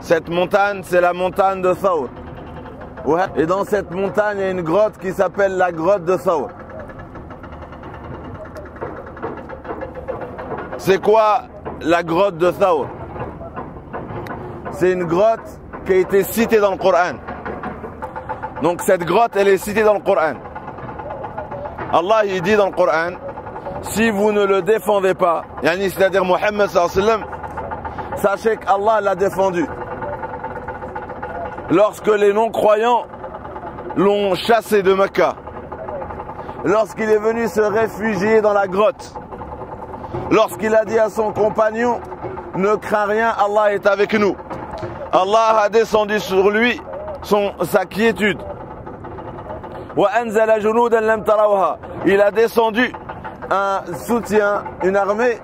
Cette montagne, c'est la montagne de Thawr. Et dans cette montagne, il y a une grotte qui s'appelle la grotte de Thawr. C'est quoi la grotte de Thawr? C'est une grotte qui a été citée dans le Coran. Donc cette grotte, elle est citée dans le Coran. Allah, il dit dans le Coran, si vous ne le défendez pas, c'est-à-dire Mohammed sallallahu alayhi wa sallam, sachez qu'Allah l'a défendu. Lorsque les non-croyants l'ont chassé de Mecca, lorsqu'il est venu se réfugier dans la grotte, lorsqu'il a dit à son compagnon, ne crains rien, Allah est avec nous. Allah a descendu sur lui sa quiétude. Il a descendu un soutien, une armée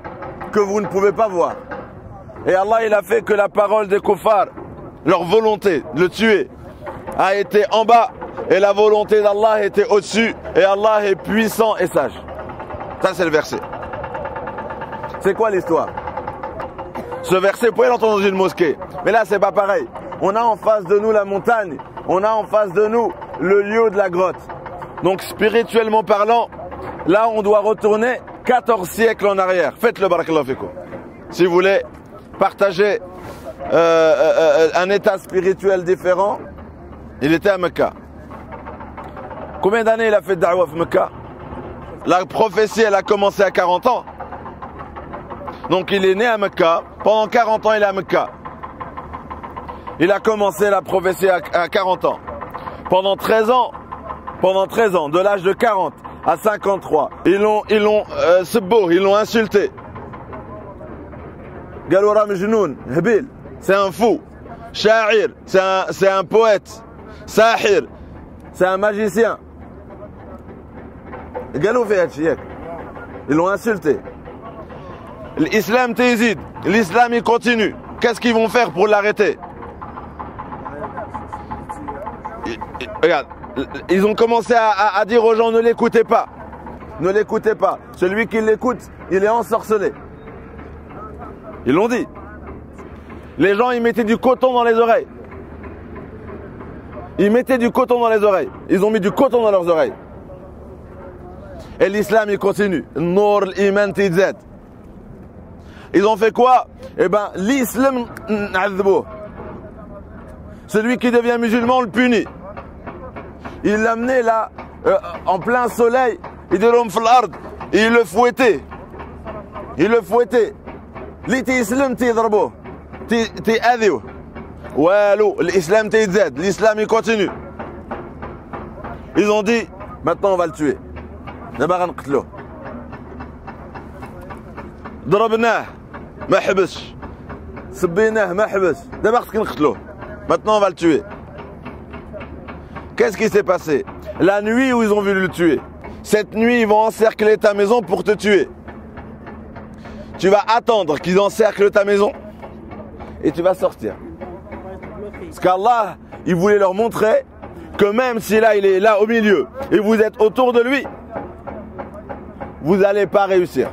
que vous ne pouvez pas voir. Et Allah, il a fait que la parole des kuffars, leur volonté de le tuer, a été en bas et la volonté d'Allah était au-dessus et Allah est puissant et sage. Ça, c'est le verset. C'est quoi l'histoire? Ce verset, vous pouvez l'entendre dans une mosquée. Mais là, c'est pas pareil. On a en face de nous la montagne. On a en face de nous le lieu de la grotte. Donc, spirituellement parlant, là, on doit retourner 14 siècles en arrière. Faites-le, barakallahu fikum. Si vous voulez partager un état spirituel différent, il était à Mecca. Combien d'années il a fait de da'wah à Mecca? La prophétie, elle a commencé à 40 ans. Donc il est né à Mecca. Pendant 40 ans, il est à Mecca. Il a commencé la prophétie à 40 ans. Pendant 13 ans, de l'âge de 40 à 53, ils l'ont insulté. Galoura Mjnoun, Habil, c'est un fou. Sha'ir, c'est un poète. Sahir, c'est un magicien. Ils l'ont insulté. L'islam t'hésite, l'islam il continue. Qu'est-ce qu'ils vont faire pour l'arrêter? Regarde, ils ont commencé à dire aux gens ne l'écoutez pas. Ne l'écoutez pas. Celui qui l'écoute, il est ensorcelé. Ils l'ont dit. Les gens, ils mettaient du coton dans les oreilles. Ils mettaient du coton dans les oreilles. Ils ont mis du coton dans leurs oreilles. Et l'islam, il continue. Nour l'iman tizad. Ils ont fait quoi? Eh ben, l'islam, celui qui devient musulman, on le punit. Il l'a amené là, en plein soleil. Il dit et il le fouettait. Il le fouettait. L'islam t'idrbo. T'es adéo. Walou, l'islam t'izad. L'islam il continue. Ils ont dit, maintenant on va le tuer. D'abord on qtlo. ضربناه ما حبسش. سبيناه ما حبس. D'abord on qtlo. Maintenant on va le tuer. Qu'est-ce qui s'est passé? La nuit où ils ont voulu le tuer. Cette nuit ils vont encercler ta maison pour te tuer. Tu vas attendre qu'ils encerclent ta maison et tu vas sortir. Parce qu'Allah, il voulait leur montrer que même si là il est là au milieu et vous êtes autour de lui, vous n'allez pas réussir.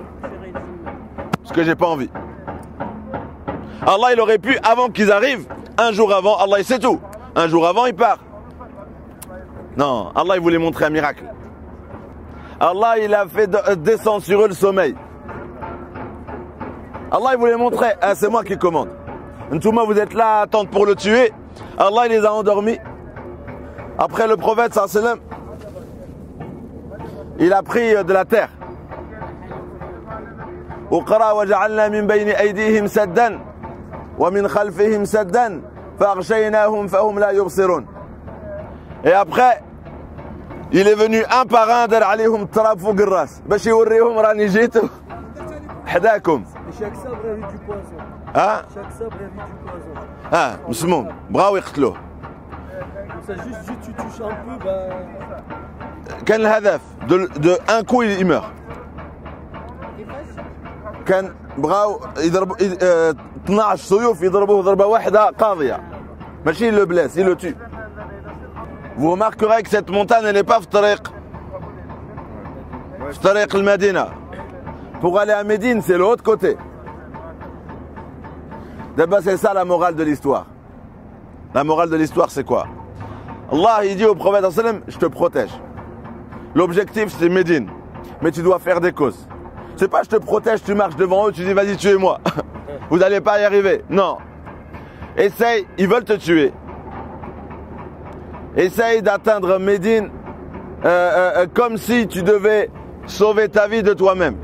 Parce que j'ai pas envie. Allah, il aurait pu, avant qu'ils arrivent, un jour avant, Allah il sait tout. Un jour avant, il part. Non, Allah, il voulait montrer un miracle. Allah, il a fait descendre sur eux le sommeil. Allah, il voulait montrer, ah, c'est moi qui commande. Ntouma, vous êtes là à attendre pour le tuer. Allah, il les a endormis. Après, le prophète, sallallahu alayhi wa sallam, il a pris de la terre. وقرأ وجعلنا من بين أيديهم سدا ومن خلفهم سدا فأغشيناهم فهم لا يبصرون. Et après, il est venu un par un در عليهم التراب فوق الراس باش يوريهم راني جيت حداكم. Chaque sabre a vu du poison. Hein? Chaque sabre a vu du poison. Ah, مسموم بغاو يقتلوه. Ça juste tu touches un peu bah. كان الهدف de un coup il meurt. كان بغاو يضربوا 12 سيوف يضربوه ضربه واحده قاضيه ماشي le blesse, il le tue. Vous remarquerez que cette montagne elle n'est pas في طريق المدينة. Pour aller à Médine, c'est l'autre côté. D'abord, c'est ça la morale de l'histoire. La morale de l'histoire, c'est quoi? Allah, il dit au prophète, je te protège. L'objectif, c'est Médine. Mais tu dois faire des causes. C'est pas je te protège, tu marches devant eux, tu dis vas-y, tuez-moi. Vous n'allez pas y arriver. Non. Essaye, ils veulent te tuer. Essaye d'atteindre Médine comme si tu devais sauver ta vie de toi-même.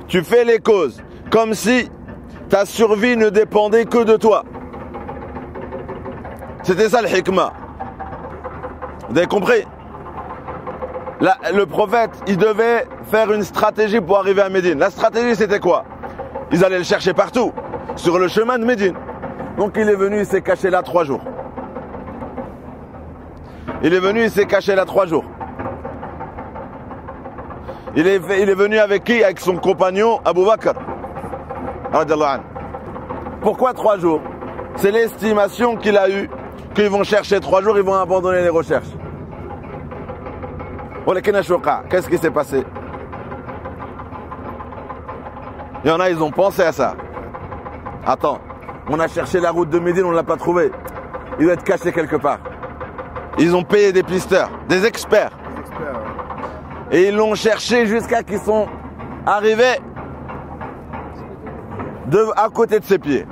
Tu fais les causes comme si ta survie ne dépendait que de toi. C'était ça le hikmah. Vous avez compris? Là, le prophète, il devait faire une stratégie pour arriver à Médine. La stratégie, c'était quoi? Ils allaient le chercher partout, sur le chemin de Médine. Donc il est venu, il s'est caché là 3 jours. Il est venu, il s'est caché là 3 jours. Il est venu avec qui? Avec son compagnon Abu Bakr. Pourquoi 3 jours? C'est l'estimation qu'il a eue, qu'ils vont chercher 3 jours, ils vont abandonner les recherches. Qu'est-ce qui s'est passé? Il y en a, ils ont pensé à ça. Attends, on a cherché la route de Médine, on ne l'a pas trouvé. Il doit être caché quelque part. Ils ont payé des pisteurs, des experts. Et ils l'ont cherché jusqu'à qu'ils sont arrivés à côté de ses pieds.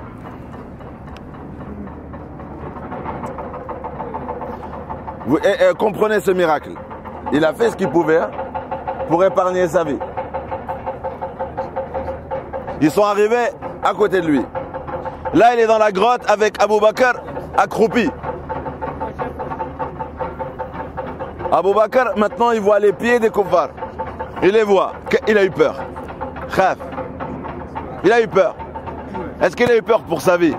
Vous comprenez ce miracle. Il a fait ce qu'il pouvait pour épargner sa vie. Ils sont arrivés à côté de lui. Là, il est dans la grotte avec Abu Bakr accroupi. Abu Bakr, maintenant, il voit les pieds des kuffars. Il les voit. Il a eu peur. Khaf. Il a eu peur. Est-ce qu'il a eu peur pour sa vie?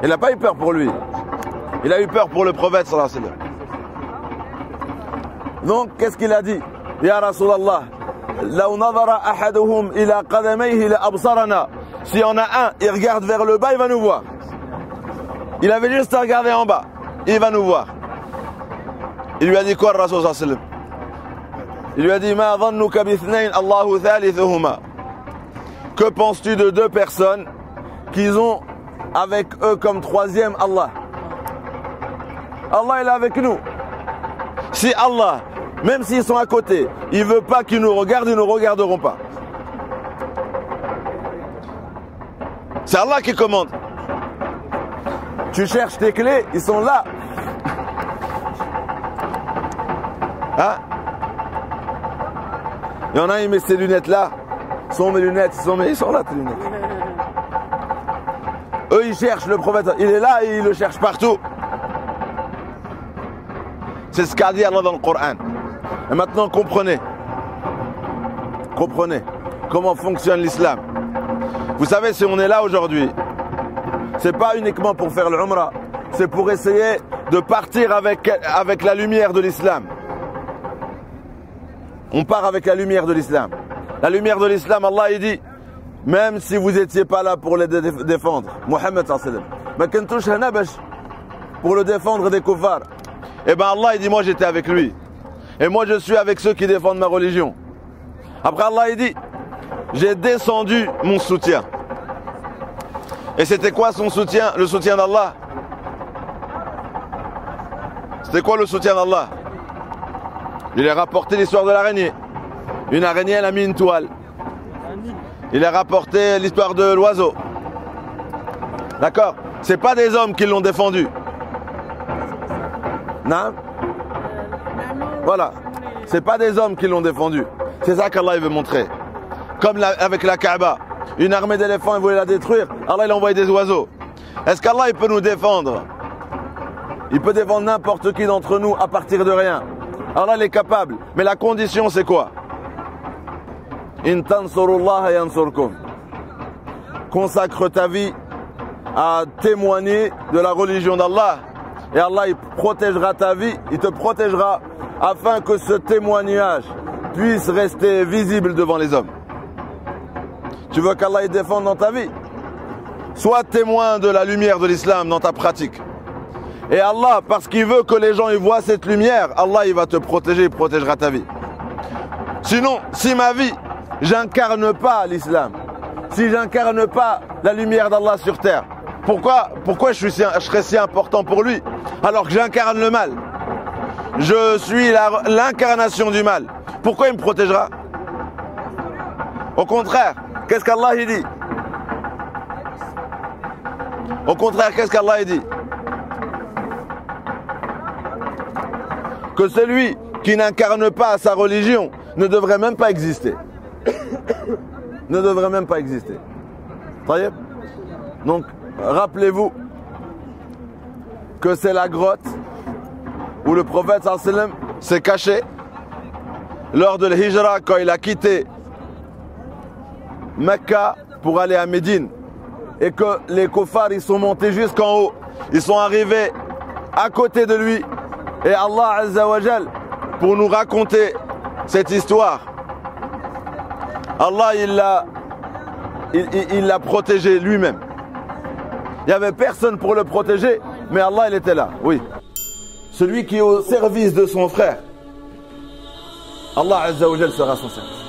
Il n'a pas eu peur pour lui. Il a eu peur pour le prophète sallallahu alayhi wa sallam. Donc, qu'est-ce qu'il a dit? Ya Rasulallah, law nadhara ahaduhum ila qadamayhi la absarana. S'il y en a un, il regarde vers le bas, il va nous voir. Il avait juste à regarder en bas. Il va nous voir. Il lui a dit quoi, le Rasul sallallahu alayhi wa sallam? Il lui a dit ma dhannuka bithnayn Allahu thalithuhuma. Que penses-tu de 2 personnes qu'ils ont avec eux comme 3e Allah? Allah il est avec nous. Si Allah, même s'ils sont à côté, il veut pas qu'ils nous regardent, ils ne nous regarderont pas. C'est Allah qui commande. Tu cherches tes clés, ils sont là. Hein? Il y en a, il met ses lunettes là. Sont mes lunettes, ils sont là tes lunettes. Eux ils cherchent le prophète, il est là et ils le cherchent partout. C'est ce qu'a dit Allah dans le Coran. Et maintenant comprenez comment fonctionne l'islam. Vous savez, si on est là aujourd'hui, c'est pas uniquement pour faire l'umrah, c'est pour essayer de partir avec la lumière de l'islam. On part avec la lumière de l'islam. La lumière de l'islam, Allah il dit, même si vous n'étiez pas là pour les défendre, Mohammed sallallahu alayhi wa sallam, pour le défendre des kuffars, et bien Allah il dit, moi j'étais avec lui. Et moi je suis avec ceux qui défendent ma religion. Après Allah il dit, j'ai descendu mon soutien. Et c'était quoi son soutien? Le soutien d'Allah? C'était quoi le soutien d'Allah? Il a rapporté l'histoire de l'araignée. Une araignée, elle a mis une toile. Il a rapporté l'histoire de l'oiseau. D'accord? C'est pas des hommes qui l'ont défendu. Non? Voilà. C'est pas des hommes qui l'ont défendu. C'est ça qu'Allah veut montrer. Comme avec la Kaaba. Une armée d'éléphants, il voulait la détruire. Allah il a envoyé des oiseaux. Est-ce qu'Allah il peut nous défendre? Il peut défendre n'importe qui d'entre nous à partir de rien. Allah il est capable. Mais la condition c'est quoi? In tansurullaha yansurkum. Consacre ta vie à témoigner de la religion d'Allah. Et Allah il protégera ta vie, il te protégera afin que ce témoignage puisse rester visible devant les hommes. Tu veux qu'Allah il défende dans ta vie? Sois témoin de la lumière de l'islam dans ta pratique. Et Allah, parce qu'il veut que les gens y voient cette lumière, Allah il va te protéger, il protégera ta vie. Sinon, si ma vie, j'incarne pas l'islam, si j'incarne pas la lumière d'Allah sur terre? Pourquoi je serais si important pour lui alors que j'incarne le mal? Je suis l'incarnation du mal. Pourquoi il me protégera? Au contraire, qu'est-ce qu'Allah il dit? Au contraire, qu'est-ce qu'Allah il dit? Que celui qui n'incarne pas sa religion ne devrait même pas exister. Ne devrait même pas exister. Voyez? Donc, rappelez-vous que c'est la grotte où le prophète sallallahu alayhi wa sallam s'est caché lors de l'Hijra quand il a quitté Mecca pour aller à Médine. Et que les kuffars ils sont montés jusqu'en haut. Ils sont arrivés à côté de lui. Et Allah Azza wa Jal, pour nous raconter cette histoire, Allah il l'a protégé lui-même. Il n'y avait personne pour le protéger, mais Allah il était là, oui. Celui qui est au service de son frère, Allah Azza wa Jal sera son service.